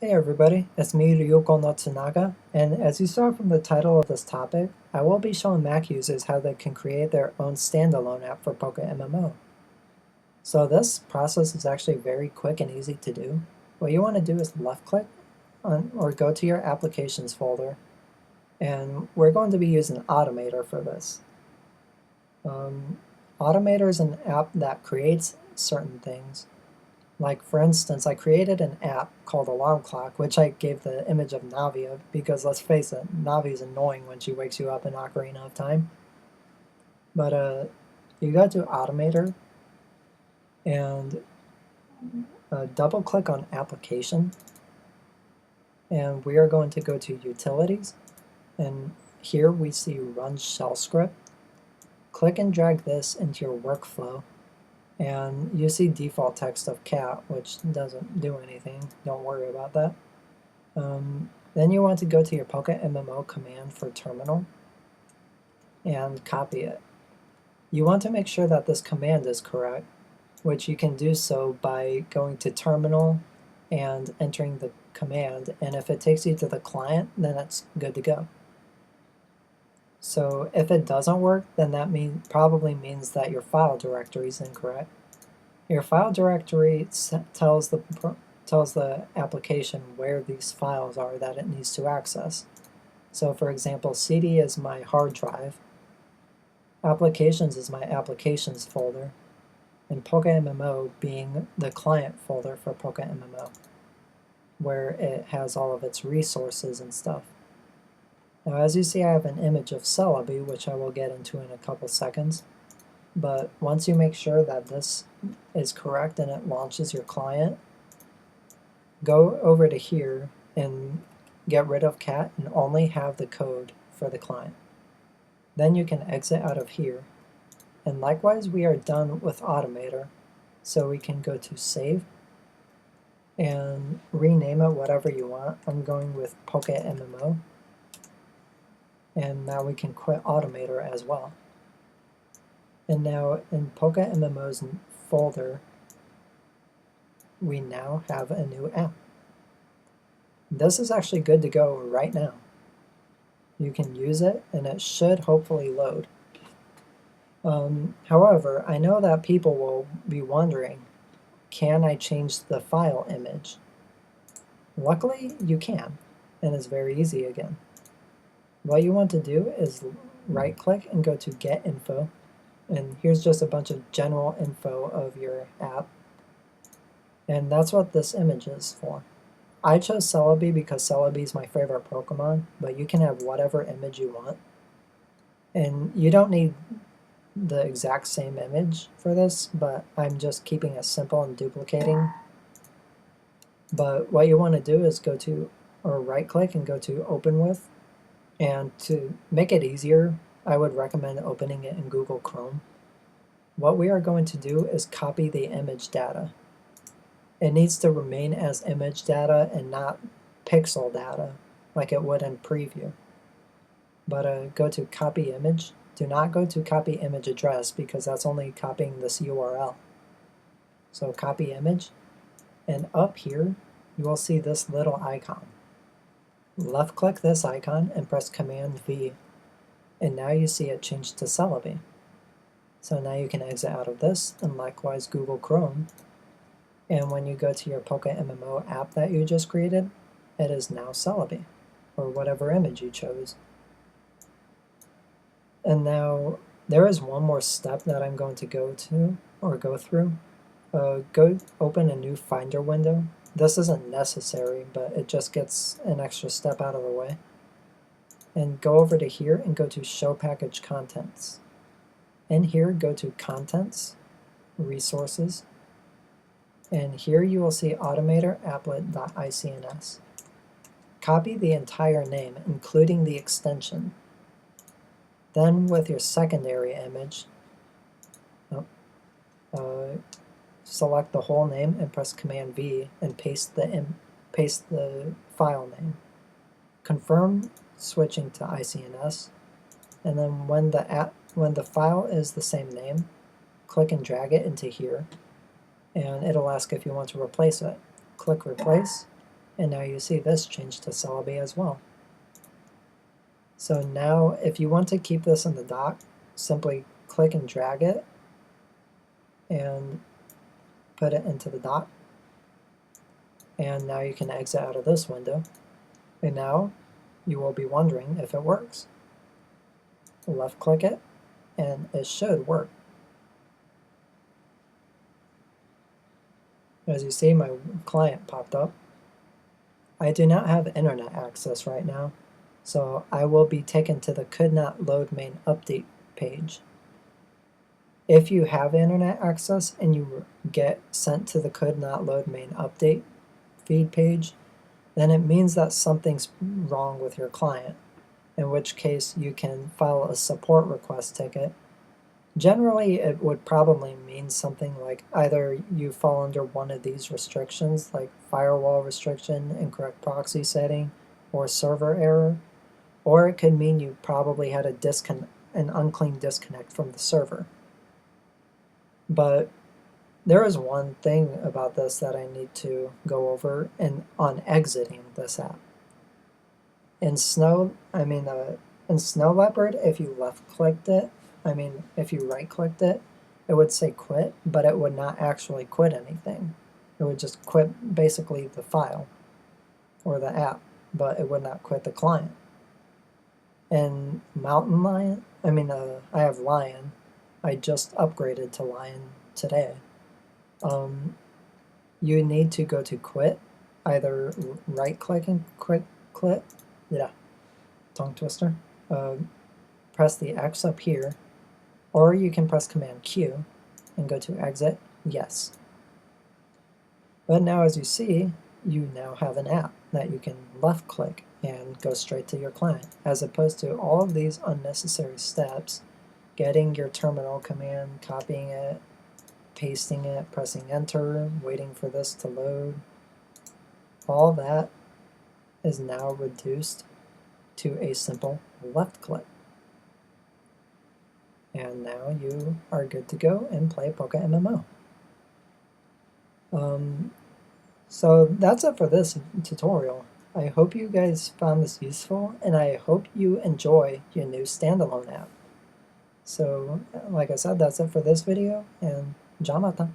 Hey everybody, it's me Ryuko no Tsunaga, and as you saw from the title of this topic, I will be showing Mac users how they can create their own standalone app for PokéMMO. So this process is actually very quick and easy to do. What you want to do is left click on, or go to your applications folder, and we're going to be using Automator for this. Automator is an app that creates certain things. Like, for instance, I created an app called Alarm Clock, which I gave the image of Navia because, let's face it, Navi's annoying when she wakes you up in Ocarina of Time. But you go to Automator and double click on Application, and we are going to go to Utilities, and here we see Run Shell Script. Click and drag this into your workflow, and you see default text of cat, which doesn't do anything. Don't worry about that. Then you want to go to your PokéMMO command for terminal and copy it. You want to make sure that this command is correct, which you can do so by going to terminal and entering the command, and if it takes you to the client, then it's good to go. So if it doesn't work, then that probably means that your file directory is incorrect. Your file directory tells the application where these files are that it needs to access. So for example, CD is my hard drive, Applications is my applications folder, and PokéMMO being the client folder for PokéMMO, where it has all of its resources and stuff. Now as you see, I have an image of Celebi, which I will get into in a couple seconds. But once you make sure that this is correct and it launches your client, go over to here and get rid of cat and only have the code for the client. Then you can exit out of here. And likewise, we are done with Automator. So we can go to Save and rename it whatever you want. I'm going with PokéMMO. And now we can quit Automator as well. And now in PokéMMO's folder, we now have a new app. This is actually good to go right now. You can use it and it should hopefully load. However, I know that people will be wondering, can I change the file image? Luckily, you can, and it's very easy again. What you want to do is right-click and go to Get Info, and here's just a bunch of general info of your app, and that's what this image is for. I chose Celebi because Celebi is my favorite Pokemon, but you can have whatever image you want. And you don't need the exact same image for this, but I'm just keeping it simple and duplicating. But what you want to do is go to, or right click and go to Open With, and to make it easier, I would recommend opening it in Google Chrome. What we are going to do is copy the image data. It needs to remain as image data and not pixel data like it would in preview. But go to copy image. Do not go to copy image address because that's only copying this URL. So copy image, and up here you will see this little icon. Left click this icon and press Command V, and now you see it changed to Celebi. So now you can exit out of this, and likewise Google Chrome. And when you go to your PokéMMO app that you just created, it is now Celebi, or whatever image you chose. And now there is one more step that I'm going to go through. Go open a new Finder window. This isn't necessary, but it just gets an extra step out of the way. And go over to here and go to Show Package Contents. In here, go to Contents, Resources, and here you will see Automator applet.icns. Copy the entire name, including the extension. Then with your secondary image, select the whole name and press Command V and paste the file name. Confirm switching to ICNS, and then when the file is the same name, click and drag it into here, and it'll ask if you want to replace it. Click Replace, And now you see this changed to Celebi as well. So now if you want to keep this in the dock, simply click and drag it and put it into the dock. And now you can exit out of this window. And now you will be wondering if it works. Left click it and it should work. As you see, my client popped up. I do not have internet access right now, so I will be taken to the could not load main update page. If you have internet access and you get sent to the could not load main update feed page, then it means that something's wrong with your client, in which case you can file a support request ticket. Generally, it would probably mean something like either you fall under one of these restrictions, like firewall restriction, incorrect proxy setting, or server error, or it could mean you probably had an unclean disconnect from the server. But there is one thing about this that I need to go over on exiting this app. In Snow Leopard, if you left-clicked it, if you right-clicked it, it would say quit, but it would not actually quit anything. It would just quit basically the file or the app, but it would not quit the client. And Mountain Lion, I have Lion. I just upgraded to Lion today. You need to go to quit, either right-click and quit, tongue twister. Press the X up here, or you can press Command Q and go to exit, yes. But now as you see, you now have an app that you can left click and go straight to your client, as opposed to all of these unnecessary steps, getting your terminal command, copying it, pasting it, pressing enter, waiting for this to load. All that is now reduced to a simple left click. And now you are good to go and play PokéMMO. So that's it for this tutorial. I hope you guys found this useful, and I hope you enjoy your new standalone app. So, like I said, that's it for this video, and Jamata.